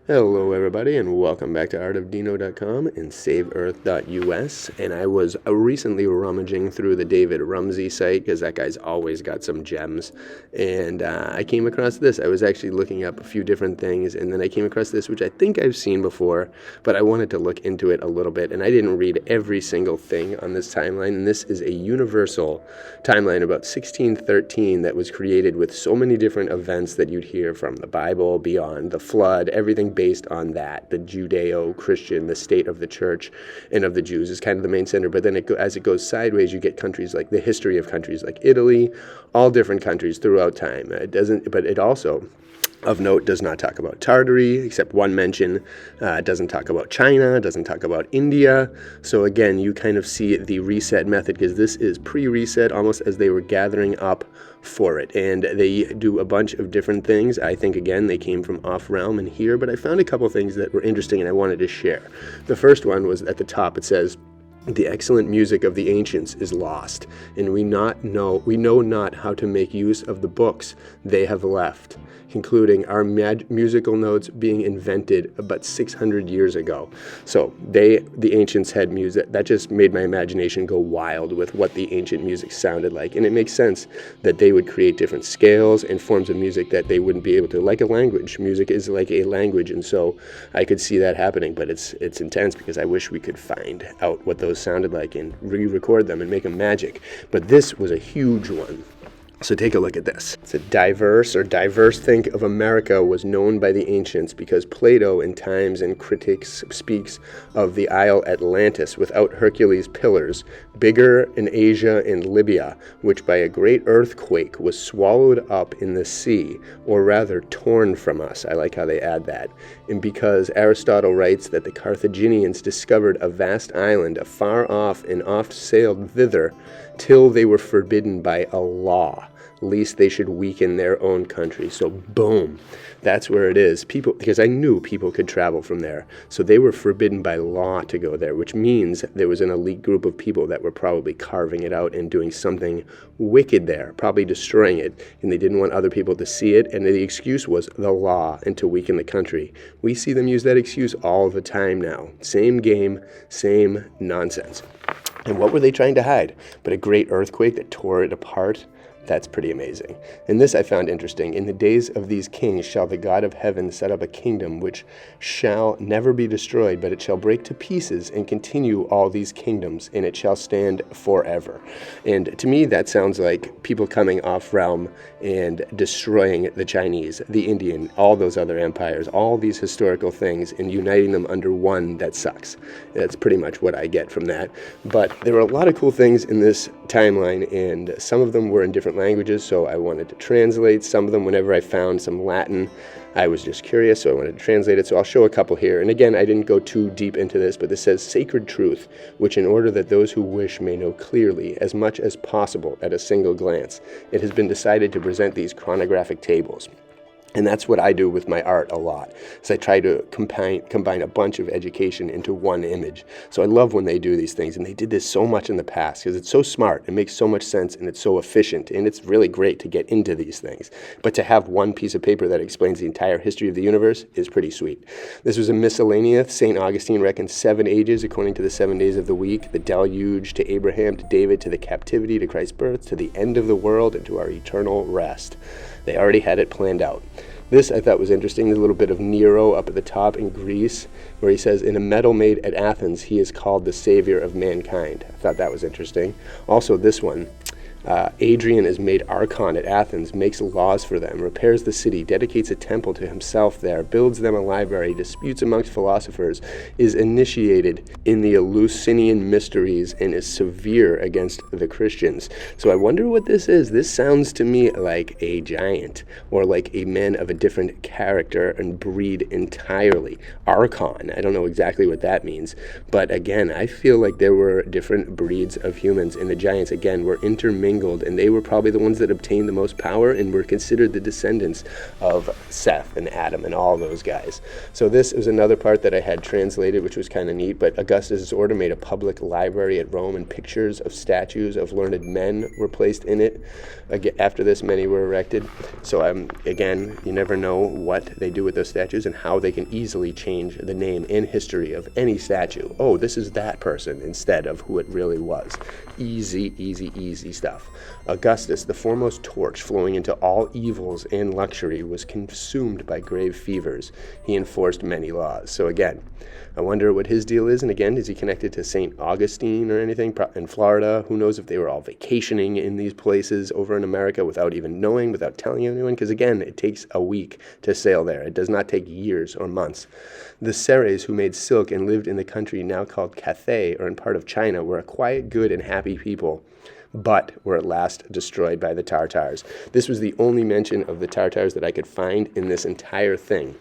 Hello everybody and welcome back to artofdino.com and saveearth.us. And I was recently rummaging through the David Rumsey site because that guy's always got some gems, and I came across this. I was actually looking up a few different things, and then I came across this, which I think I've seen before, but I wanted to look into it a little bit, and I didn't read every single thing on this timeline. And this is a universal timeline about 1613 that was created with so many different events that you'd hear from the Bible, beyond the flood, everything based on that. The Judeo-Christian, the state of the church and of the Jews is kind of the main center, but then as it goes sideways, you get countries like the history of countries like Italy, all different countries throughout time. But it also, of note, does not talk about Tartary, except one mention. It doesn't talk about China, doesn't talk about India. So again, you kind of see the reset method, because this is pre-reset, almost as they were gathering up for it. And they do a bunch of different things. I think, again, they came from off-realm and here, but I found a couple things that were interesting and I wanted to share. The first one was at the top. It says, "The excellent music of the ancients is lost, and we know not how to make use of the books they have left, concluding our musical notes being invented about 600 years ago." So the ancients had music. That just made my imagination go wild with what the ancient music sounded like. And it makes sense that they would create different scales and forms of music that they wouldn't be able to, like a language. Music is like a language, and so I could see that happening, but it's intense, because I wish we could find out what those sounded like and re-record them and make them magic. But this was a huge one. So take a look at this. It's a diverse think of America was known by the ancients, because Plato in Times and Critics speaks of the isle Atlantis without Hercules' pillars, bigger in Asia and Libya, which by a great earthquake was swallowed up in the sea, or rather torn from us. I like how they add that. And because Aristotle writes that the Carthaginians discovered a vast island afar off and oft sailed thither till they were forbidden by a law, lest they should weaken their own country. So boom, that's where it is. People, because I knew people could travel from there, so they were forbidden by law to go there, which means there was an elite group of people that were probably carving it out and doing something wicked there, probably destroying it, and they didn't want other people to see it, and the excuse was the law and to weaken the country. We see them use that excuse all the time now. Same game, same nonsense. And what were they trying to hide? But a great earthquake that tore it apart? That's pretty amazing. And this I found interesting. "In the days of these kings shall the God of heaven set up a kingdom which shall never be destroyed, but it shall break to pieces and continue all these kingdoms, and it shall stand forever." And to me, that sounds like people coming off realm and destroying the Chinese, the Indian, all those other empires, all these historical things, and uniting them under one that sucks. That's pretty much what I get from that. But there were a lot of cool things in this timeline, and some of them were in different languages, so I wanted to translate some of them. Whenever I found some Latin, I was just curious, so I wanted to translate it. So I'll show a couple here. And again, I didn't go too deep into this, but this says, "Sacred truth, which in order that those who wish may know clearly as much as possible at a single glance, it has been decided to present these chronographic tables." And that's what I do with my art a lot, is I try to combine a bunch of education into one image. So I love when they do these things, and they did this so much in the past, because it's so smart, it makes so much sense, and it's so efficient, and it's really great to get into these things. But to have one piece of paper that explains the entire history of the universe is pretty sweet. This was a miscellaneous. St. Augustine reckons 7 ages according to the 7 days of the week: the deluge, to Abraham, to David, to the captivity, to Christ's birth, to the end of the world, and to our eternal rest. They already had it planned out. This I thought was interesting. There's a little bit of Nero up at the top in Greece, where he says, "In a medal made at Athens, he is called the savior of mankind." I thought that was interesting. Also this one, Adrian is made archon at Athens, makes laws for them, repairs the city, dedicates a temple to himself there, builds them a library, disputes amongst philosophers, is initiated in the Eleusinian mysteries, and is severe against the Christians. So I wonder what this is. This sounds to me like a giant, or like a man of a different character and breed entirely. Archon, I don't know exactly what that means, but again, I feel like there were different breeds of humans, and the giants, again, were intermingling intermingled, and they were probably the ones that obtained the most power and were considered the descendants of Seth and Adam and all those guys. So this was another part that I had translated, which was kind of neat. But Augustus' order made a public library at Rome, and pictures of statues of learned men were placed in it. After this, many were erected. So again, you never know what they do with those statues and how they can easily change the name and history of any statue. Oh, this is that person instead of who it really was. Easy, easy, easy stuff. Augustus, the foremost torch flowing into all evils and luxury, was consumed by grave fevers. He enforced many laws. So again, I wonder what his deal is. And again, is he connected to St. Augustine or anything in Florida? Who knows if they were all vacationing in these places over in America without even knowing, without telling anyone? Because again, it takes a week to sail there. It does not take years or months. The Seres, who made silk and lived in the country now called Cathay, or in part of China, were a quiet, good, and happy people, but were at last destroyed by the Tartars. This was the only mention of the Tartars that I could find in this entire thing.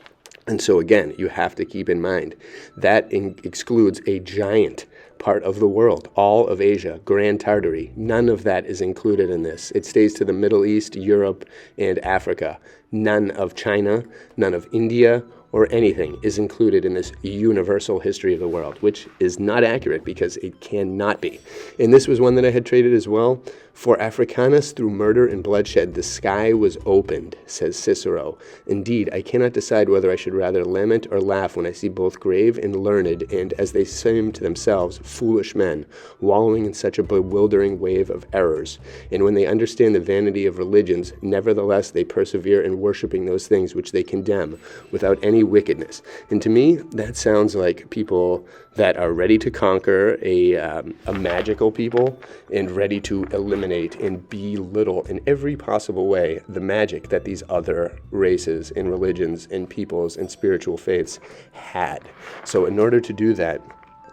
And so again, you have to keep in mind that excludes a giant part of the world, all of Asia, Grand Tartary. None of that is included in this. It stays to the Middle East, Europe, and Africa. None of China, none of India, or anything is included in this universal history of the world, which is not accurate because it cannot be. And this was one that I had traded as well. For Africanus, through murder and bloodshed, the sky was opened, says Cicero. Indeed, I cannot decide whether I should rather lament or laugh when I see both grave and learned, and, as they seem to themselves, foolish men, wallowing in such a bewildering wave of errors. And when they understand the vanity of religions, nevertheless they persevere in worshiping those things which they condemn, without any wickedness. And to me, that sounds like people that are ready to conquer a magical people and ready to eliminate and belittle in every possible way the magic that these other races and religions and peoples and spiritual faiths had. So in order to do that,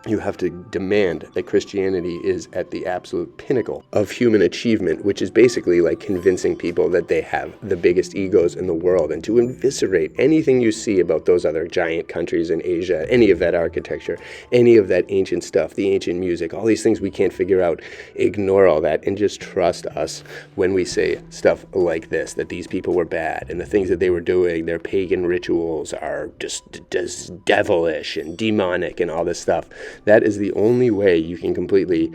you have to demand that Christianity is at the absolute pinnacle of human achievement, which is basically like convincing people that they have the biggest egos in the world, and to eviscerate anything you see about those other giant countries in Asia, any of that architecture, any of that ancient stuff, the ancient music, all these things we can't figure out. Ignore all that and just trust us when we say stuff like this, that these people were bad and the things that they were doing, their pagan rituals are just devilish and demonic and all this stuff. That is the only way you can completely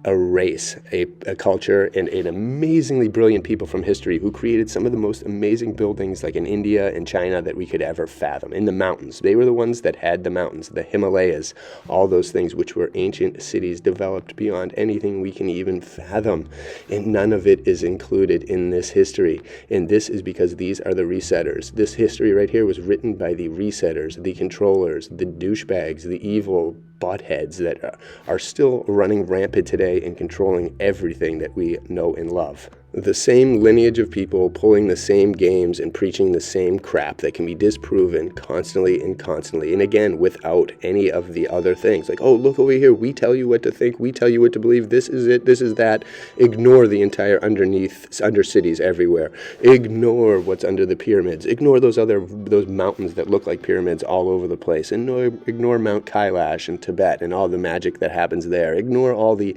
erase a culture and an amazingly brilliant people from history who created some of the most amazing buildings, like in India and China, that we could ever fathom. In the mountains, they were the ones that had the mountains, the Himalayas, all those things which were ancient cities developed beyond anything we can even fathom. And none of it is included in this history. And this is because these are the resetters. This history right here was written by the resetters, the controllers, the douchebags, the evil buttheads that are still running rampant today and controlling everything that we know and love. The same lineage of people pulling the same games and preaching the same crap that can be disproven constantly and constantly. And again, without any of the other things. Like, oh, look over here. We tell you what to think. We tell you what to believe. This is it. This is that. Ignore the entire under cities everywhere. Ignore what's under the pyramids. Ignore those mountains that look like pyramids all over the place. And ignore Mount Kailash in Tibet and all the magic that happens there. Ignore all the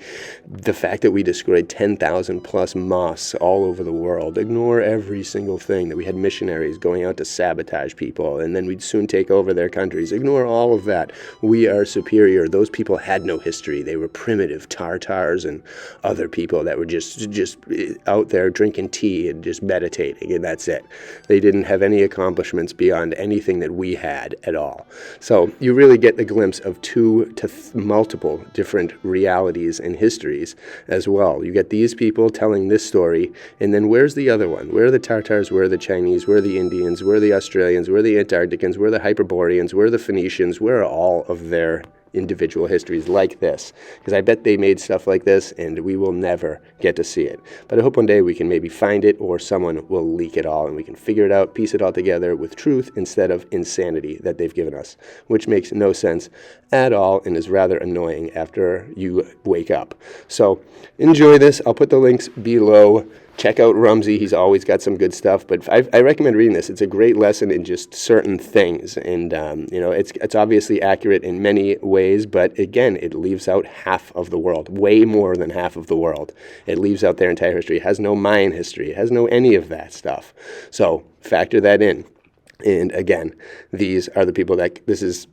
fact that we destroyed 10,000 plus mosques all over the world. Ignore every single thing, that we had missionaries going out to sabotage people and then we'd soon take over their countries. Ignore all of that. We are superior. Those people had no history. They were primitive Tartars and other people that were just out there drinking tea and just meditating, and that's it. They didn't have any accomplishments beyond anything that we had at all. So you really get a glimpse of two to multiple different realities and histories as well. You get these people telling this story, and then where's the other one? Where are the Tartars? Where are the Chinese? Where are the Indians? Where are the Australians? Where are the Antarcticans? Where are the Hyperboreans? Where are the Phoenicians? Where are all of their individual histories like this? Because I bet they made stuff like this and we will never get to see it. But I hope one day we can maybe find it, or someone will leak it all and we can figure it out, piece it all together with truth instead of insanity that they've given us, which makes no sense at all and is rather annoying after you wake up. So enjoy this. I'll put the links below. check out Rumsey. He's always got some good stuff. But I recommend reading this. It's a great lesson in just certain things. And, it's obviously accurate in many ways. But, again, it leaves out half of the world, way more than half of the world. It leaves out their entire history. It has no Mayan history. It has no any of that stuff. So factor that in. And, again, these are the people this is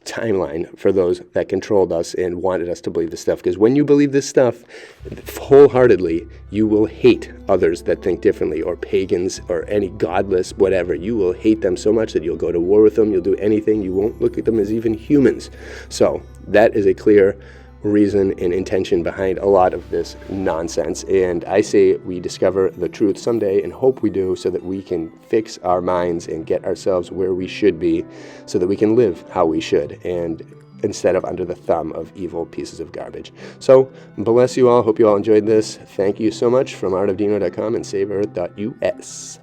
timeline for those that controlled us and wanted us to believe this stuff. Because when you believe this stuff wholeheartedly, you will hate others that think differently, or pagans, or any godless whatever. You will hate them so much that you'll go to war with them. You'll do anything. You won't look at them as even humans. So that is a clear reason and intention behind a lot of this nonsense. And I say we discover the truth someday, and hope we do, so that we can fix our minds and get ourselves where we should be, so that we can live how we should, and instead of under the thumb of evil pieces of garbage. So bless you all. Hope you all enjoyed this. Thank you so much from artofdino.com and saveearth.us.